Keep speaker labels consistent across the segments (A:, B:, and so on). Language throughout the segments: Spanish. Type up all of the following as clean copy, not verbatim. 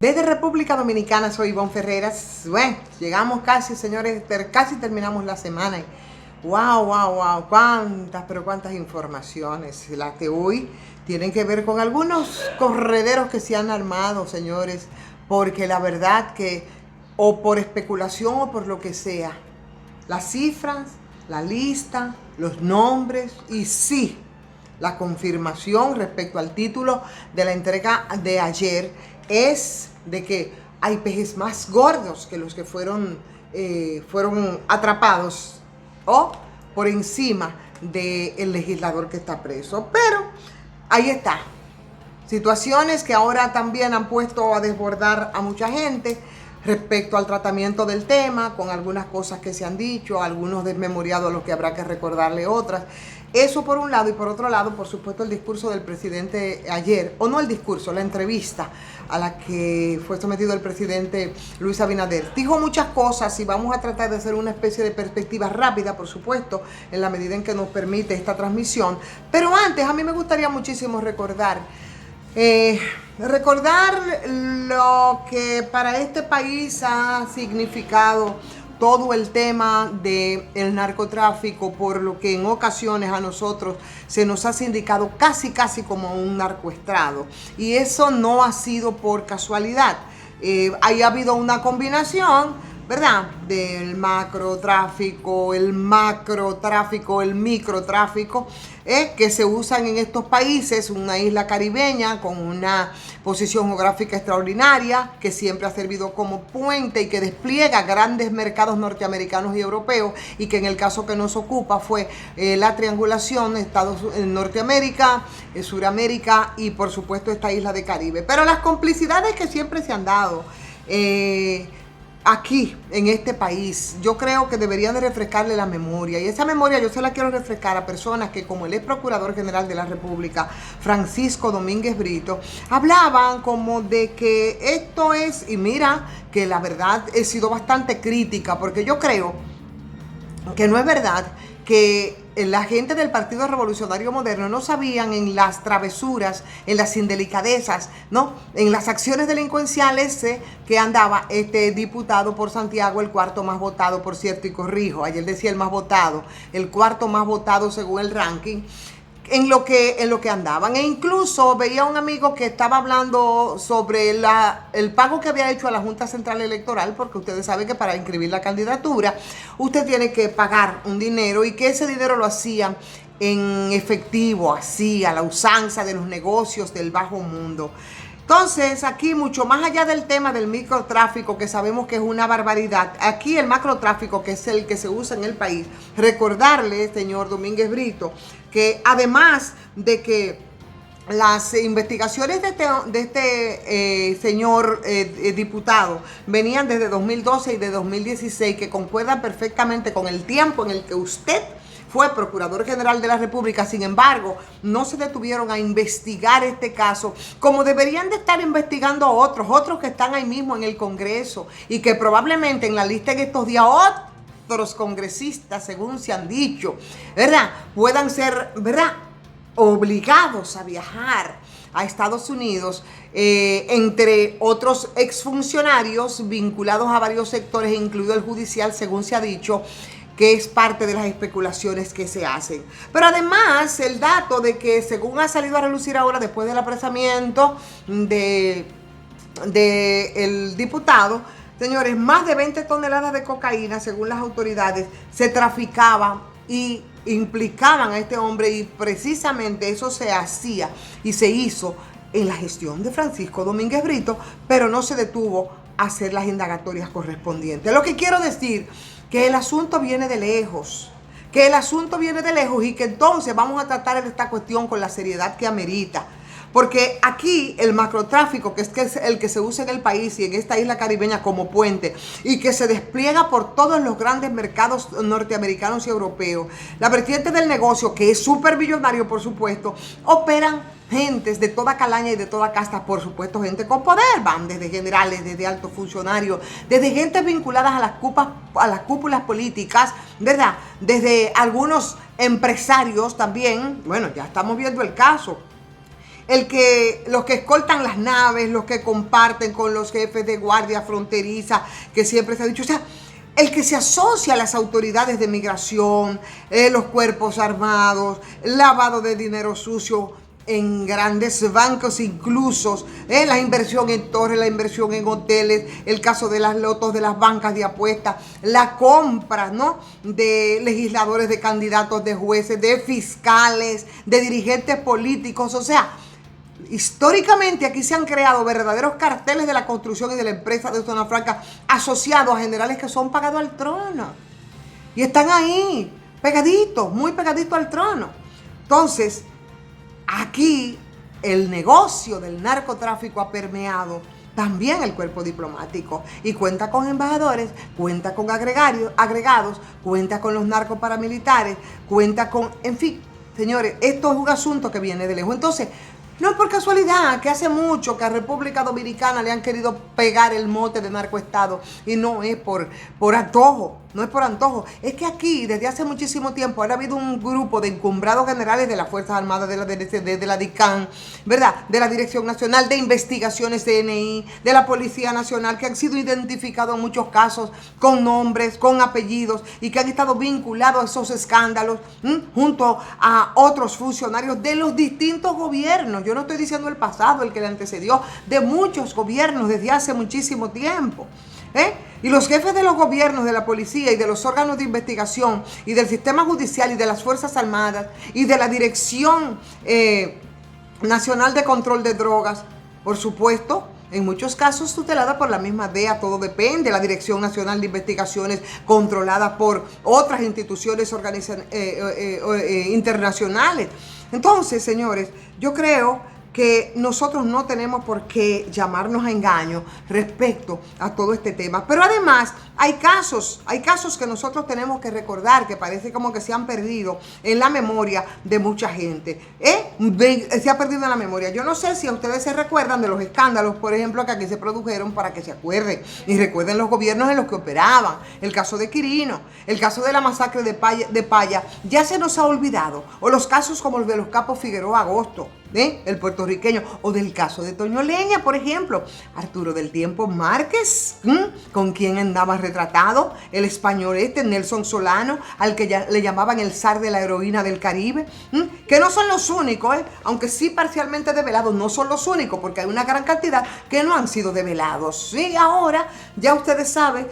A: Desde República Dominicana soy Ivonne Ferreras. Bueno, llegamos casi, señores, casi terminamos la semana. Wow, cuántas informaciones. Las de hoy tienen que ver con algunos correderos que se han armado, señores, porque la verdad que, o por especulación o por lo que sea, las cifras, la lista, los nombres y sí, la confirmación respecto al título de la entrega de ayer es de que hay peces más gordos que los que fueron atrapados o por encima del legislador que está preso. Pero ahí está. Situaciones que ahora también han puesto a desbordar a mucha gente respecto al tratamiento del tema, con algunas cosas que se han dicho, algunos desmemoriados a los que habrá que recordarle otras. Eso por un lado, y por otro lado, por supuesto, el discurso del presidente ayer, o no el discurso, la entrevista a la que fue sometido el presidente Luis Abinader. Dijo muchas cosas y vamos a tratar de hacer una especie de perspectiva rápida, por supuesto, en la medida en que nos permite esta transmisión. Pero antes, a mí me gustaría muchísimo recordar lo que para este país ha significado todo el tema del narcotráfico, por lo que en ocasiones a nosotros se nos ha sindicado casi como un narcoestrado. Y eso no ha sido por casualidad. Ahí ha habido una combinación, ¿verdad? Del macrotráfico, el microtráfico, que se usan en estos países, una isla caribeña con una posición geográfica extraordinaria, que siempre ha servido como puente y que despliega grandes mercados norteamericanos y europeos, y que en el caso que nos ocupa fue la triangulación Norteamérica, Suramérica y por supuesto esta isla de Caribe. Pero las complicidades que siempre se han dado aquí, en este país, yo creo que deberían de refrescarle la memoria. Y esa memoria yo se la quiero refrescar a personas que, como el ex procurador general de la República, Francisco Domínguez Brito, hablaban como de que esto es, y mira, que la verdad he sido bastante crítica, porque yo creo que no es verdad que la gente del Partido Revolucionario Moderno no sabían en las travesuras, en las indelicadezas, ¿no? En las acciones delincuenciales que andaba este diputado por Santiago, el cuarto más votado, por cierto, y corrijo, ayer decía el más votado, el cuarto más votado según el ranking, en lo que andaban. E incluso veía un amigo que estaba hablando sobre el pago que había hecho a la Junta Central Electoral, porque ustedes saben que para inscribir la candidatura usted tiene que pagar un dinero y que ese dinero lo hacían en efectivo, así, a la usanza de los negocios del bajo mundo. Entonces, aquí, mucho más allá del tema del microtráfico, que sabemos que es una barbaridad, aquí el macrotráfico, que es el que se usa en el país, recordarle, señor Domínguez Brito, que además de que las investigaciones de este señor diputado venían desde 2012 y de 2016, que concuerdan perfectamente con el tiempo en el que usted fue Procurador General de la República. Sin embargo, no se detuvieron a investigar este caso como deberían de estar investigando otros que están ahí mismo en el Congreso y que probablemente en la lista en estos días otros congresistas, según se han dicho, ¿verdad?, puedan ser, ¿verdad?, obligados a viajar a Estados Unidos, entre otros exfuncionarios vinculados a varios sectores, incluido el judicial, según se ha dicho, que es parte de las especulaciones que se hacen. Pero además, el dato de que, según ha salido a relucir ahora después del apresamiento del diputado, señores, más de 20 toneladas de cocaína, según las autoridades, se traficaban y implicaban a este hombre, y precisamente eso se hacía y se hizo en la gestión de Francisco Domínguez Brito, pero no se detuvo a hacer las indagatorias correspondientes. Lo que quiero decir, que el asunto viene de lejos, y que entonces vamos a tratar esta cuestión con la seriedad que amerita. Porque aquí el macrotráfico, que es el que se usa en el país y en esta isla caribeña como puente, y que se despliega por todos los grandes mercados norteamericanos y europeos, la vertiente del negocio, que es súper billonario, por supuesto, operan gentes de toda calaña y de toda casta, por supuesto, gente con poder, van desde generales, desde altos funcionarios, desde gentes vinculadas a las cúpulas políticas, ¿verdad?, desde algunos empresarios también. Bueno, ya estamos viendo el caso los que escoltan las naves, los que comparten con los jefes de guardia fronteriza, que siempre se ha dicho, o sea, el que se asocia a las autoridades de migración, los cuerpos armados, lavado de dinero sucio en grandes bancos incluso, la inversión en torres, la inversión en hoteles, el caso de las lotos de las bancas de apuestas, la compra, ¿no?, de legisladores, de candidatos, de jueces, de fiscales, de dirigentes políticos. O sea, históricamente aquí se han creado verdaderos carteles de la construcción y de la empresa de Zona Franca asociados a generales que son pagados al trono. Y están ahí, pegaditos, muy pegaditos al trono. Entonces, aquí el negocio del narcotráfico ha permeado también el cuerpo diplomático y cuenta con embajadores, cuenta con agregados, cuenta con los narcoparamilitares, cuenta con, en fin, señores, esto es un asunto que viene de lejos. Entonces, no es por casualidad que hace mucho que a República Dominicana le han querido pegar el mote de narcoestado y no es por antojo, no es por antojo. Es que aquí desde hace muchísimo tiempo ha habido un grupo de encumbrados generales de las Fuerzas Armadas, de la DNCD, de la DICAN, ¿verdad?, de la Dirección Nacional de Investigaciones DNI, de la Policía Nacional, que han sido identificados en muchos casos con nombres, con apellidos y que han estado vinculados a esos escándalos junto a otros funcionarios de los distintos gobiernos. Yo no estoy diciendo el pasado, el que le antecedió, de muchos gobiernos desde hace muchísimo tiempo. Y los jefes de los gobiernos, de la policía y de los órganos de investigación y del sistema judicial y de las Fuerzas Armadas y de la Dirección Nacional de Control de Drogas, por supuesto, en muchos casos tutelada por la misma DEA, todo depende, la Dirección Nacional de Investigaciones controlada por otras instituciones internacionales. Entonces, señores, yo creo que nosotros no tenemos por qué llamarnos a engaño respecto a todo este tema. Pero además hay casos que nosotros tenemos que recordar que parece como que se han perdido en la memoria de mucha gente. Se ha perdido en la memoria. Yo no sé si a ustedes se recuerdan de los escándalos, por ejemplo, que aquí se produjeron, para que se acuerden y recuerden los gobiernos en los que operaban. El caso de Quirino, el caso de la masacre de Paya, ya se nos ha olvidado. O los casos como el de los capos Figueroa Agosto, el puertorriqueño, o del caso de Toño Leña, por ejemplo, Arturo del Tiempo Márquez, con quien andaba retratado, el español Nelson Solano, al que ya le llamaban el zar de la heroína del Caribe, que no son los únicos, aunque sí parcialmente develados, no son los únicos, porque hay una gran cantidad que no han sido develados. Sí, ahora ya ustedes saben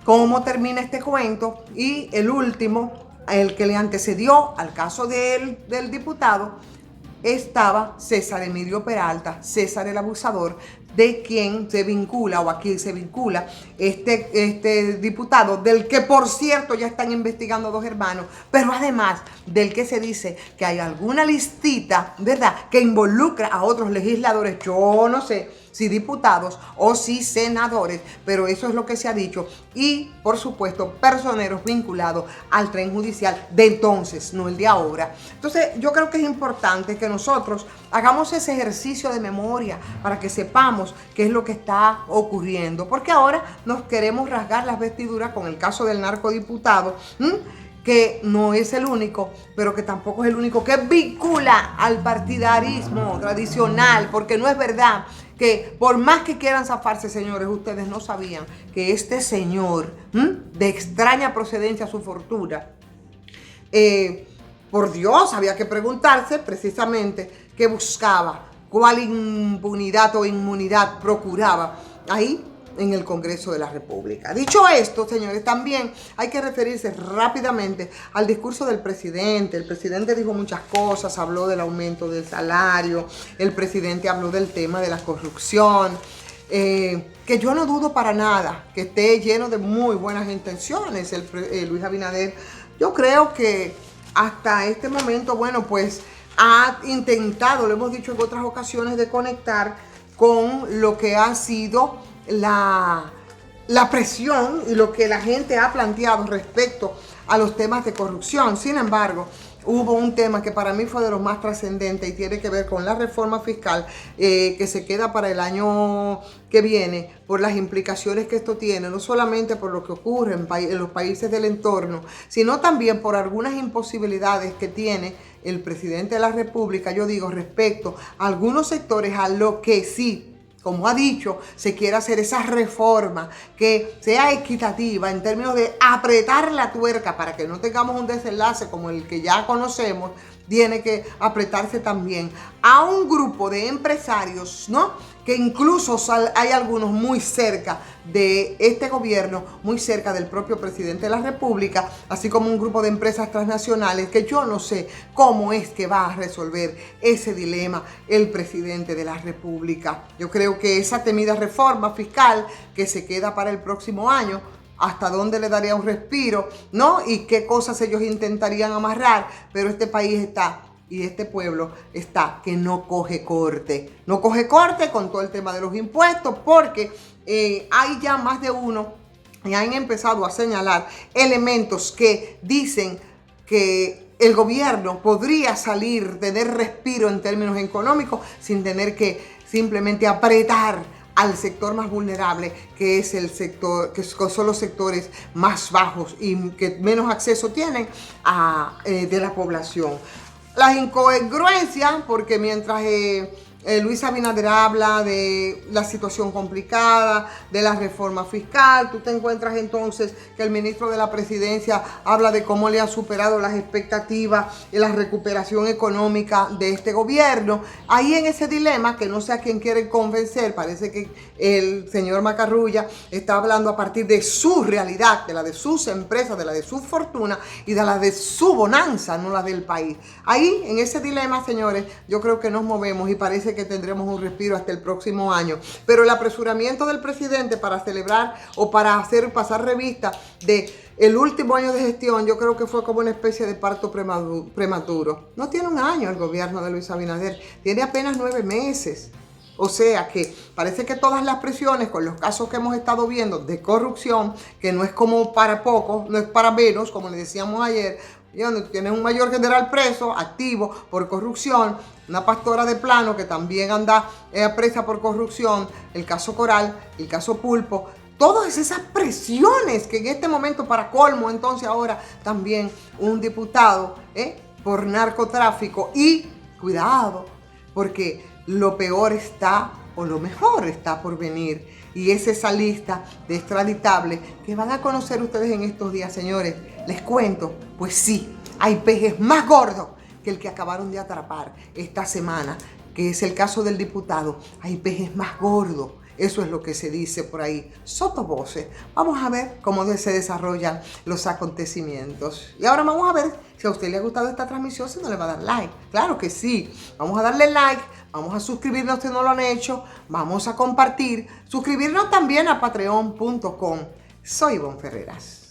A: cómo termina este cuento, y el último, el que le antecedió al caso del diputado, estaba César Emilio Peralta, César el abusador, de quien se vincula, o a quien se vincula este diputado, del que por cierto ya están investigando 2 hermanos, pero además del que se dice que hay alguna listita, ¿verdad?, que involucra a otros legisladores, yo no sé si diputados o si senadores, pero eso es lo que se ha dicho, y por supuesto personeros vinculados al tren judicial de entonces, no el de ahora. Entonces yo creo que es importante que nosotros hagamos ese ejercicio de memoria para que sepamos qué es lo que está ocurriendo, porque ahora nos queremos rasgar las vestiduras con el caso del narcodiputado, que no es el único, pero que tampoco es el único que vincula al partidarismo tradicional, porque no es verdad que por más que quieran zafarse, señores, ustedes no sabían que este señor, de extraña procedencia, su fortuna, por Dios, había que preguntarse precisamente qué buscaba, cuál impunidad o inmunidad procuraba ahí en el Congreso de la República. Dicho esto, señores, también hay que referirse rápidamente al discurso del presidente. El presidente dijo muchas cosas, habló del aumento del salario, el presidente habló del tema de la corrupción, que yo no dudo para nada que esté lleno de muy buenas intenciones Luis Abinader. Yo creo que hasta este momento, bueno, pues ha intentado, lo hemos dicho en otras ocasiones, de conectar con lo que ha sido la presión y lo que la gente ha planteado respecto a los temas de corrupción. Sin embargo, hubo un tema que para mí fue de los más trascendentes y tiene que ver con la reforma fiscal que se queda para el año que viene por las implicaciones que esto tiene, no solamente por lo que ocurre en los países del entorno, sino también por algunas imposibilidades que tiene el presidente de la República, yo digo, respecto a algunos sectores a lo que sí, como ha dicho, se quiere hacer esa reforma que sea equitativa en términos de apretar la tuerca para que no tengamos un desenlace como el que ya conocemos. Tiene que apretarse también a un grupo de empresarios, ¿no? Que incluso hay algunos muy cerca de este gobierno, muy cerca del propio presidente de la República, así como un grupo de empresas transnacionales que yo no sé cómo es que va a resolver ese dilema el presidente de la República. Yo creo que esa temida reforma fiscal que se queda para el próximo año, hasta dónde le daría un respiro, ¿no? Y qué cosas ellos intentarían amarrar, pero este país está, y este pueblo está, que no coge corte. No coge corte con todo el tema de los impuestos, porque hay ya más de uno y han empezado a señalar elementos que dicen que el gobierno podría salir, tener respiro en términos económicos, sin tener que simplemente apretar al sector más vulnerable, que es el sector, que son los sectores más bajos y que menos acceso tienen de la población. Las incongruencias, porque mientras Luis Abinader habla de la situación complicada, de la reforma fiscal, tú te encuentras entonces que el ministro de la Presidencia habla de cómo le ha superado las expectativas y la recuperación económica de este gobierno. Ahí en ese dilema, que no sé a quién quiere convencer, parece que el señor Macarrulla está hablando a partir de su realidad, de la de sus empresas, de la de su fortuna y de la de su bonanza, no la del país. Ahí, en ese dilema, señores, yo creo que nos movemos y parece que tendremos un respiro hasta el próximo año. Pero el apresuramiento del presidente para celebrar o para hacer pasar revista de el último año de gestión, yo creo que fue como una especie de parto prematuro. No tiene un año el gobierno de Luis Abinader, tiene apenas 9 meses. O sea que parece que todas las presiones con los casos que hemos estado viendo de corrupción, que no es como para pocos, no es para menos, como le decíamos ayer, y donde tienes un mayor general preso, activo por corrupción, una pastora de plano que también anda presa por corrupción, el caso Coral, el caso Pulpo, todas esas presiones que en este momento, para colmo, entonces ahora también un diputado por narcotráfico. Y cuidado, porque lo peor está, o lo mejor está por venir, y es esa lista de extraditables que van a conocer ustedes en estos días, señores. Les cuento, pues sí, hay pejes más gordos que el que acabaron de atrapar esta semana, que es el caso del diputado. Hay pejes más gordos. Eso es lo que se dice por ahí, sotovoce. Vamos a ver cómo se desarrollan los acontecimientos. Y ahora vamos a ver si a usted le ha gustado esta transmisión, si no le va a dar like. Claro que sí. Vamos a darle like, vamos a suscribirnos si no lo han hecho, vamos a compartir, suscribirnos también a patreon.com. Soy Ivonne Ferreras.